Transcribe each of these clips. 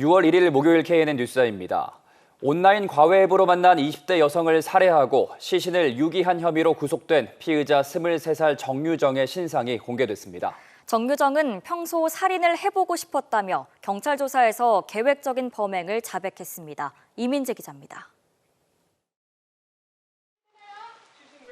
6월 1일 목요일 KNN 뉴스입니다. 온라인 과외 앱으로 만난 20대 여성을 살해하고 시신을 유기한 혐의로 구속된 피의자 23살 정유정의 신상이 공개됐습니다. 정유정은 평소 살인을 해보고 싶었다며 경찰 조사에서 계획적인 범행을 자백했습니다. 이민재 기자입니다.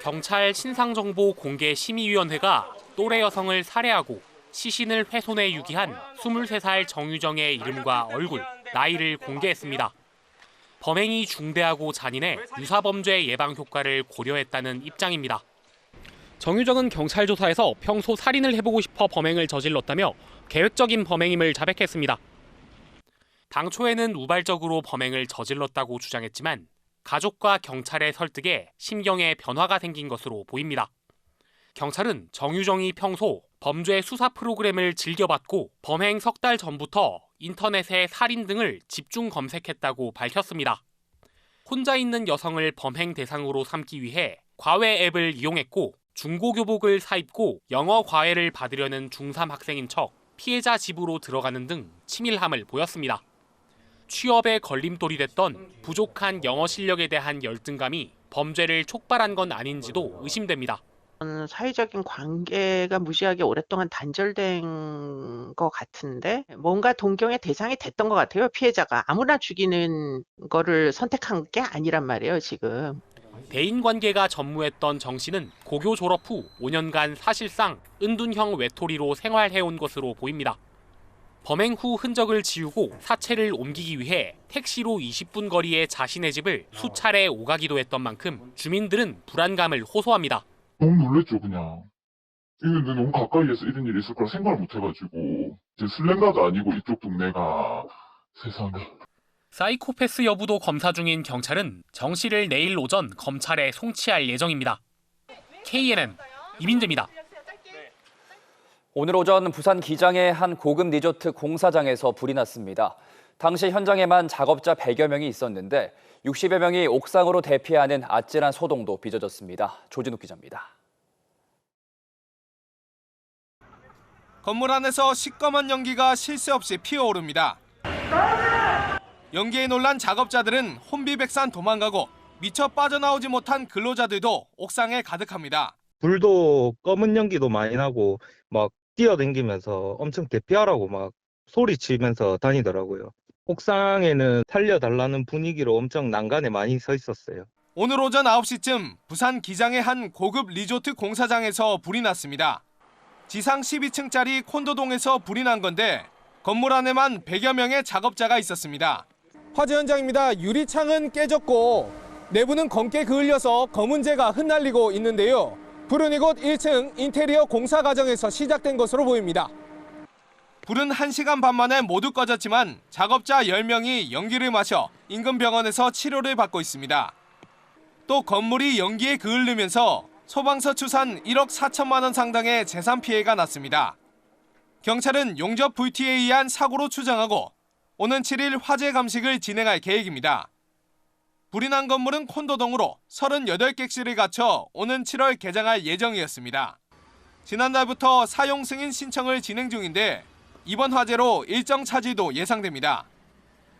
경찰 신상정보 공개 심의위원회가 또래 여성을 살해하고 시신을 훼손해 유기한 23살 정유정의 이름과 얼굴, 나이를 공개했습니다. 범행이 중대하고 잔인해 유사범죄 예방 효과를 고려했다는 입장입니다. 정유정은 경찰 조사에서 평소 살인을 해보고 싶어 범행을 저질렀다며 계획적인 범행임을 자백했습니다. 당초에는 우발적으로 범행을 저질렀다고 주장했지만 가족과 경찰의 설득에 심경에 변화가 생긴 것으로 보입니다. 경찰은 정유정이 평소 범죄 수사 프로그램을 즐겨봤고 범행 석 달 전부터 인터넷에 살인 등을 집중 검색했다고 밝혔습니다. 혼자 있는 여성을 범행 대상으로 삼기 위해 과외 앱을 이용했고 중고교복을 사입고 영어 과외를 받으려는 중3 학생인 척 피해자 집으로 들어가는 등 치밀함을 보였습니다. 취업에 걸림돌이 됐던 부족한 영어 실력에 대한 열등감이 범죄를 촉발한 건 아닌지도 의심됩니다. 사회적인 관계가 무지하게 오랫동안 단절된 것 같은데 뭔가 동경의 대상이 됐던 것 같아요. 피해자가 아무나 죽이는 거를 선택한 게 아니란 말이에요, 지금. 대인관계가 전무했던 정 씨는 고교 졸업 후 5년간 사실상 은둔형 외톨이로 생활해온 것으로 보입니다. 범행 후 흔적을 지우고 사체를 옮기기 위해 택시로 20분 거리의 자신의 집을 수차례 오가기도 했던 만큼 주민들은 불안감을 호소합니다. 너무 놀랬죠, 그냥. 이게 너무 가까이에서 이런 일이 있을 거라 생각을 못 해가지고. 이제 슬렌가도 아니고 이쪽 동네가 세상에. 사이코패스 여부도 검사 중인 경찰은 정 씨를 내일 오전 검찰에 송치할 예정입니다. KNN 이민재입니다. 오늘 오전 부산 기장의 한 고급 리조트 공사장에서 불이 났습니다. 당시 현장에만 작업자 100여 명이 있었는데 60여 명이 옥상으로 대피하는 아찔한 소동도 빚어졌습니다. 조진욱 기자입니다. 건물 안에서 시꺼먼 연기가 쉴 새 없이 피어오릅니다. 연기에 놀란 작업자들은 혼비백산 도망가고 미처 빠져나오지 못한 근로자들도 옥상에 가득합니다. 불도 검은 연기도 많이 나고 막 뛰어다니면서 엄청 대피하라고 막 소리치면서 다니더라고요. 옥상에는 살려달라는 분위기로 엄청 난간에 많이 서 있었어요. 오늘 오전 9시쯤 부산 기장의 한 고급 리조트 공사장에서 불이 났습니다. 지상 12층짜리 콘도동에서 불이 난 건데 건물 안에만 100여 명의 작업자가 있었습니다. 화재 현장입니다. 유리창은 깨졌고 내부는 검게 그을려서 검은재가 흩날리고 있는데요. 불은 이곳 1층 인테리어 공사 과정에서 시작된 것으로 보입니다. 불은 1시간 반 만에 모두 꺼졌지만 작업자 10명이 연기를 마셔 인근 병원에서 치료를 받고 있습니다. 또 건물이 연기에 그을르면서 소방서 추산 1억 4천만 원 상당의 재산 피해가 났습니다. 경찰은 용접 불티에 의한 사고로 추정하고 오는 7일 화재 감식을 진행할 계획입니다. 불이 난 건물은 콘도동으로 38객실을 갖춰 오는 7월 개장할 예정이었습니다. 지난달부터 사용 승인 신청을 진행 중인데 이번 화재로 일정 차질도 예상됩니다.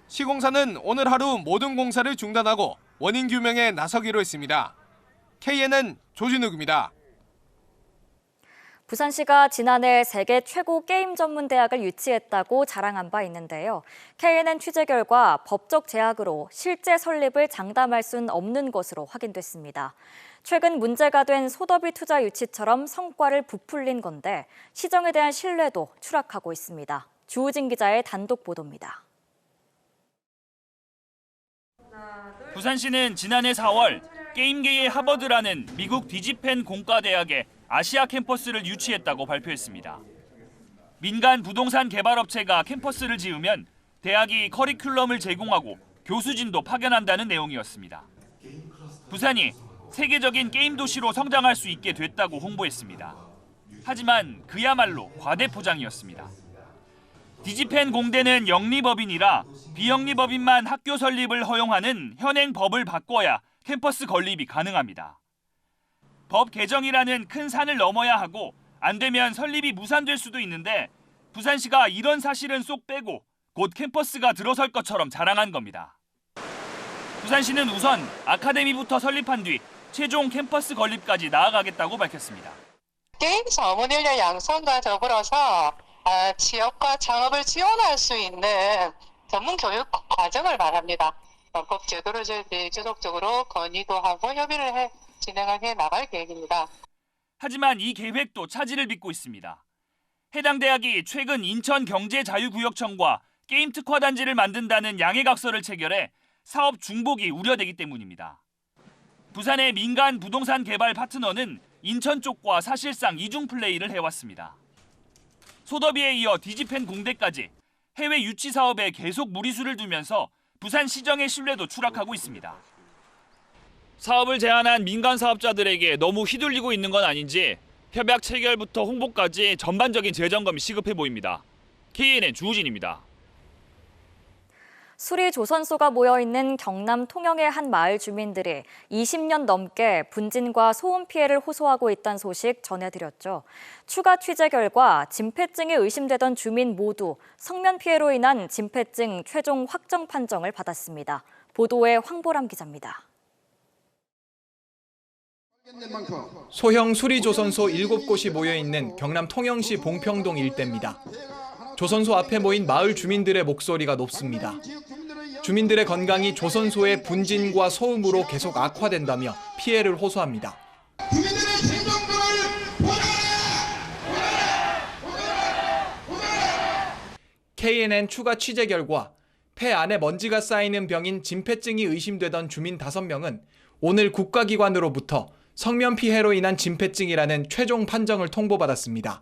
시공사는 오늘 하루 모든 공사를 중단하고 원인 규명에 나서기로 했습니다. KNN 조진욱입니다. 부산시가 지난해 세계 최고 게임 전문 대학을 유치했다고 자랑한 바 있는데요. KNN 취재 결과 법적 제약으로 실제 설립을 장담할 수는 없는 것으로 확인됐습니다. 최근 문제가 된 소더비 투자 유치처럼 성과를 부풀린 건데 시정에 대한 신뢰도 추락하고 있습니다. 주우진 기자의 단독 보도입니다. 부산시는 지난해 4월 게임계의 하버드라는 미국 디지펜 공과대학에 아시아 캠퍼스를 유치했다고 발표했습니다. 민간 부동산 개발업체가 캠퍼스를 지으면 대학이 커리큘럼을 제공하고 교수진도 파견한다는 내용이었습니다. 부산이 세계적인 게임 도시로 성장할 수 있게 됐다고 홍보했습니다. 하지만 그야말로 과대포장이었습니다. 디지펜 공대는 영리법인이라 비영리법인만 학교 설립을 허용하는 현행 법을 바꿔야 캠퍼스 건립이 가능합니다. 법 개정이라는 큰 산을 넘어야 하고 안 되면 설립이 무산될 수도 있는데 부산시가 이런 사실은 쏙 빼고 곧 캠퍼스가 들어설 것처럼 자랑한 겁니다. 부산시는 우선 아카데미부터 설립한 뒤 최종 캠퍼스 건립까지 나아가겠다고 밝혔습니다. 게임 전문 인력 양성과 더불어서 취업과 창업을 지원할 수 있는 전문 교육 과정을 말합니다. 법 제도를 지속적으로 건의도 하고 협의를 진행해 나갈 계획입니다. 하지만 이 계획도 차질을 빚고 있습니다. 해당 대학이 최근 인천경제자유구역청과 게임 특화단지를 만든다는 양해각서를 체결해 사업 중복이 우려되기 때문입니다. 부산의 민간 부동산 개발 파트너는 인천 쪽과 사실상 이중 플레이를 해왔습니다. 소더비에 이어 디지펜 공대까지 해외 유치 사업에 계속 무리수를 두면서 부산 시정의 신뢰도 추락하고 있습니다. 사업을 제안한 민간 사업자들에게 너무 휘둘리고 있는 건 아닌지 협약 체결부터 홍보까지 전반적인 재점검이 시급해 보입니다. KNN 주우진입니다. 수리조선소가 모여있는 경남 통영의 한 마을 주민들이 20년 넘게 분진과 소음 피해를 호소하고 있다는 소식 전해드렸죠. 추가 취재 결과 진폐증이 의심되던 주민 모두 성면 피해로 인한 진폐증 최종 확정 판정을 받았습니다. 보도에 황보람 기자입니다. 소형 수리조선소 7곳이 모여있는 경남 통영시 봉평동 일대입니다. 조선소 앞에 모인 마을 주민들의 목소리가 높습니다. 주민들의 건강이 조선소의 분진과 소음으로 계속 악화된다며 피해를 호소합니다. 주민들의 생존권을 보호하라! KNN 추가 취재 결과 폐 안에 먼지가 쌓이는 병인 진폐증이 의심되던 주민 5명은 오늘 국가기관으로부터 성면 피해로 인한 진폐증이라는 최종 판정을 통보받았습니다.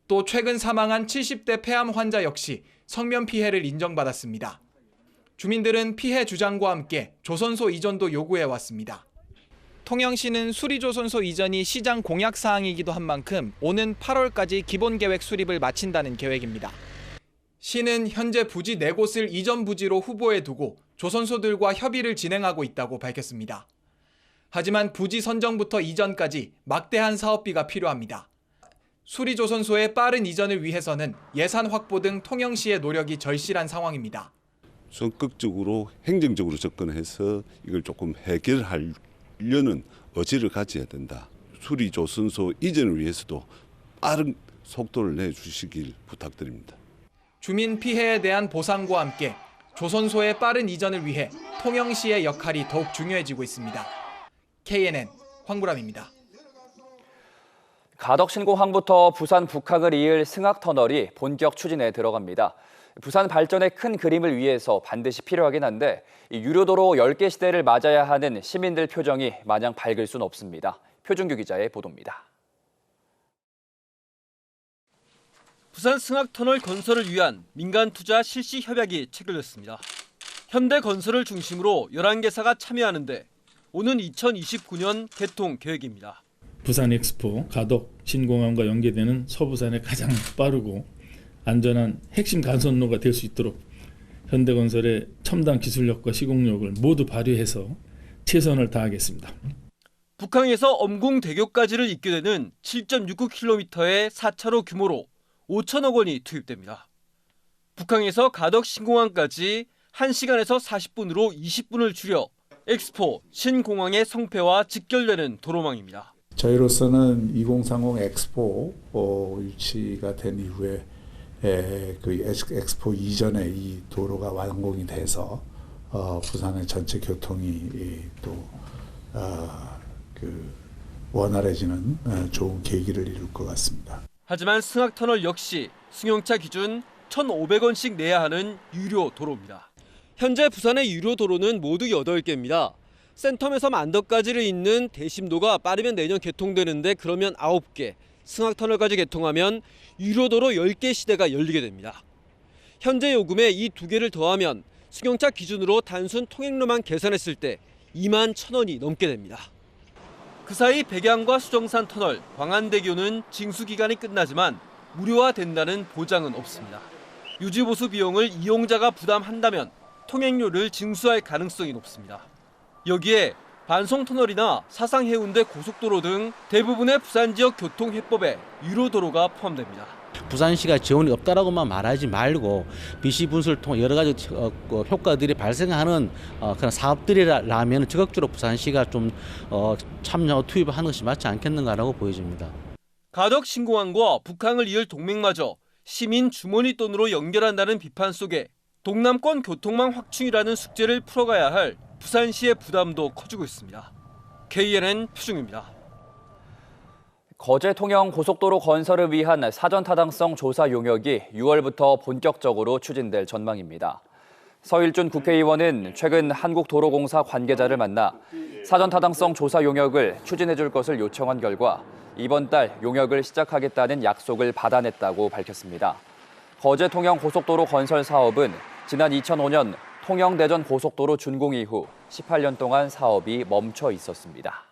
또 최근 사망한 70대 폐암 환자 역시 성면 피해를 인정받았습니다. 주민들은 피해 주장과 함께 조선소 이전도 요구해왔습니다. 통영시는 수리조선소 이전이 시장 공약 사항이기도 한 만큼 오는 8월까지 기본계획 수립을 마친다는 계획입니다. 시는 현재 부지 4곳을 이전 부지로 후보에 두고 조선소들과 협의를 진행하고 있다고 밝혔습니다. 하지만 부지 선정부터 이전까지 막대한 사업비가 필요합니다. 수리조선소의 빠른 이전을 위해서는 예산 확보 등 통영시의 노력이 절실한 상황입니다. 적극적으로 행정적으로 접근해서 이걸 조금 해결하려는 의지를 가져야 된다. 수리조선소 이전을 위해서도 빠른 속도를 내주시길 부탁드립니다. 주민 피해에 대한 보상과 함께 조선소의 빠른 이전을 위해 통영시의 역할이 더욱 중요해지고 있습니다. KNN 황보람입니다. 가덕신공항부터 부산 북항을 이을 승학터널이 본격 추진에 들어갑니다. 부산 발전의 큰 그림을 위해서 반드시 필요하긴 한데 유료도로 10개 시대를 맞아야 하는 시민들 표정이 마냥 밝을 수는 없습니다. 표준규 기자의 보도입니다. 부산 승학터널 건설을 위한 민간 투자 실시 협약이 체결됐습니다. 현대건설을 중심으로 11개사가 참여하는데 오는 2029년 개통 계획입니다. 부산 엑스포 가덕 신공항과 연계되는 서부산의 가장 빠르고 안전한 핵심 간선로가 될 수 있도록 현대건설의 첨단 기술력과 시공력을 모두 발휘해서 최선을 다하겠습니다. 북항에서 엄궁대교까지를 잇게 되는 7.69km의 4차로 규모로 5천억 원이 투입됩니다. 북항에서 가덕 신공항까지 1시간에서 40분으로 20분을 줄여 엑스포 신공항의 성패와 직결되는 도로망입니다. 저희로서는 2030 엑스포 유치가 된 이후에 그 엑스포 이전에 이 도로가 완공이 돼서 부산의 전체 교통이 또 원활해지는 좋은 계기를 이룰 것 같습니다. 하지만 승학터널 역시 승용차 기준 1,500원씩 내야 하는 유료 도로입니다. 현재 부산의 유료 도로는 모두 8개입니다. 센텀에서 만덕까지를 잇는 대심도가 빠르면 내년 개통되는데 그러면 9개, 승학터널까지 개통하면 유료도로 10개 시대가 열리게 됩니다. 현재 요금에 이 2개를 더하면 승용차 기준으로 단순 통행료만 계산했을 때 21,000원이 넘게 됩니다. 그 사이 백양과 수정산 터널, 광안대교는 징수기간이 끝나지만 무료화된다는 보장은 없습니다. 유지보수 비용을 이용자가 부담한다면 통행료를 징수할 가능성이 높습니다. 여기에 반송터널이나 사상해운대 고속도로 등 대부분의 부산 지역 교통해법에 유료도로가 포함됩니다. 부산시가 지원이 없다라고만 말하지 말고 비시 분수를 통해 여러 가지 효과들이 발생하는 그런 사업들이라면 적극적으로 부산시가 좀 참여하고 투입하는 것이 맞지 않겠는가라고 보여집니다. 가덕 신공항과 북항을 이을 동맹마저 시민 주머니 돈으로 연결한다는 비판 속에 동남권 교통망 확충이라는 숙제를 풀어가야 할 부산시의 부담도 커지고 있습니다. KNN 표중입니다. 거제 통영 고속도로 건설을 위한 사전 타당성 조사 용역이 6월부터 본격적으로 추진될 전망입니다. 서일준 국회의원은 최근 한국도로공사 관계자를 만나 사전 타당성 조사 용역을 추진해 줄 것을 요청한 결과 이번 달 용역을 시작하겠다는 약속을 받아냈다고 밝혔습니다. 거제 통영 고속도로 건설 사업은 지난 2005년 통영-대전 고속도로 준공 이후 18년 동안 사업이 멈춰 있었습니다.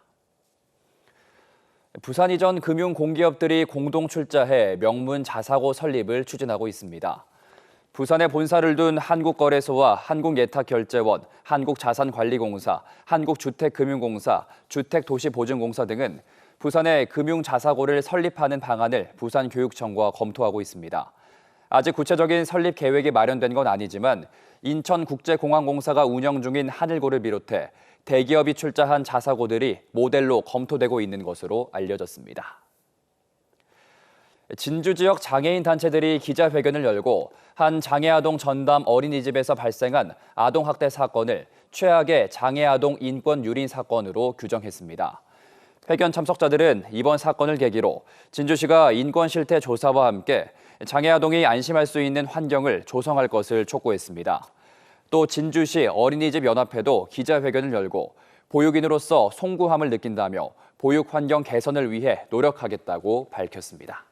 부산 이전 금융 공기업들이 공동 출자해 명문 자사고 설립을 추진하고 있습니다. 부산에 본사를 둔 한국거래소와 한국예탁결제원, 한국자산관리공사, 한국주택금융공사, 주택도시보증공사 등은 부산에 금융자사고를 설립하는 방안을 부산교육청과 검토하고 있습니다. 아직 구체적인 설립 계획이 마련된 건 아니지만 인천국제공항공사가 운영 중인 하늘고를 비롯해 대기업이 출자한 자사고들이 모델로 검토되고 있는 것으로 알려졌습니다. 진주 지역 장애인 단체들이 기자회견을 열고 한 장애아동 전담 어린이집에서 발생한 아동학대 사건을 최악의 장애아동 인권 유린 사건으로 규정했습니다. 회견 참석자들은 이번 사건을 계기로 진주시가 인권 실태 조사와 함께 장애아동이 안심할 수 있는 환경을 조성할 것을 촉구했습니다. 또 진주시 어린이집 연합회도 기자회견을 열고 보육인으로서 송구함을 느낀다며 보육 환경 개선을 위해 노력하겠다고 밝혔습니다.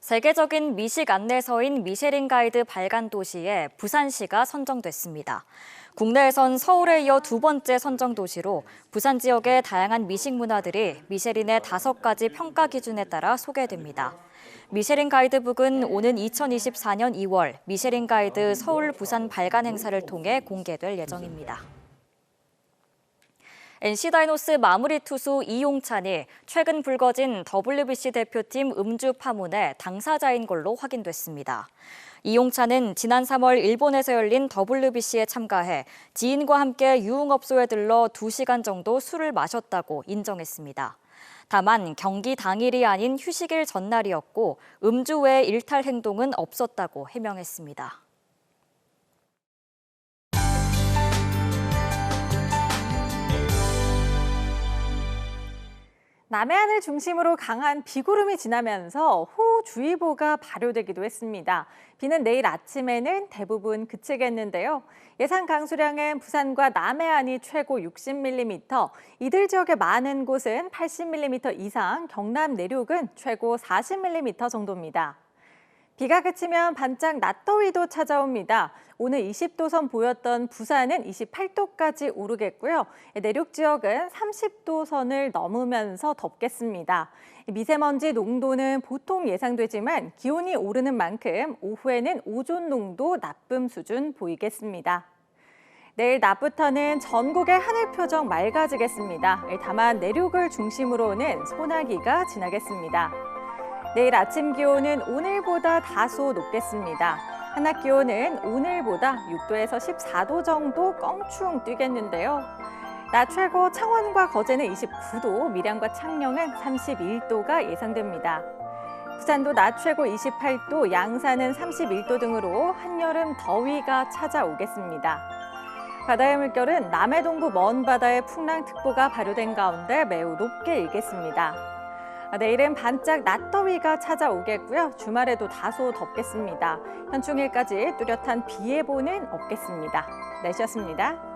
세계적인 미식 안내서인 미쉐린 가이드 발간 도시에 부산시가 선정됐습니다. 국내에선 서울에 이어 두 번째 선정 도시로 부산 지역의 다양한 미식 문화들이 미쉐린의 5가지 평가 기준에 따라 소개됩니다. 미쉐린 가이드북은 오는 2024년 2월 미쉐린 가이드 서울 부산 발간 행사를 통해 공개될 예정입니다. NC다이노스 마무리 투수 이용찬이 최근 불거진 WBC 대표팀 음주 파문의 당사자인 걸로 확인됐습니다. 이용찬은 지난 3월 일본에서 열린 WBC에 참가해 지인과 함께 유흥업소에 들러 2시간 정도 술을 마셨다고 인정했습니다. 다만 경기 당일이 아닌 휴식일 전날이었고 음주 외 일탈 행동은 없었다고 해명했습니다. 남해안을 중심으로 강한 비구름이 지나면서 호우주의보가 발효되기도 했습니다. 비는 내일 아침에는 대부분 그치겠는데요. 예상 강수량은 부산과 남해안이 최고 60mm, 이들 지역의 많은 곳은 80mm 이상, 경남 내륙은 최고 40mm 정도입니다. 비가 그치면 반짝 낮더위도 찾아옵니다. 오늘 20도 선 보였던 부산은 28도까지 오르겠고요. 내륙 지역은 30도 선을 넘으면서 덥겠습니다. 미세먼지 농도는 보통 예상되지만 기온이 오르는 만큼 오후에는 오존 농도 나쁨 수준 보이겠습니다. 내일 낮부터는 전국의 하늘 표정 맑아지겠습니다. 다만 내륙을 중심으로는 소나기가 지나겠습니다. 내일 아침 기온은 오늘보다 다소 높겠습니다. 한낮 기온은 오늘보다 6도에서 14도 정도 껑충 뛰겠는데요. 낮 최고 창원과 거제는 29도, 밀양과 창녕은 31도가 예상됩니다. 부산도 낮 최고 28도, 양산은 31도 등으로 한여름 더위가 찾아오겠습니다. 바다의 물결은 남해 동부 먼 바다에 풍랑특보가 발효된 가운데 매우 높게 일겠습니다. 내일은 반짝 낮더위가 찾아오겠고요. 주말에도 다소 덥겠습니다. 현충일까지 뚜렷한 비 예보는 없겠습니다. 날씨였습니다.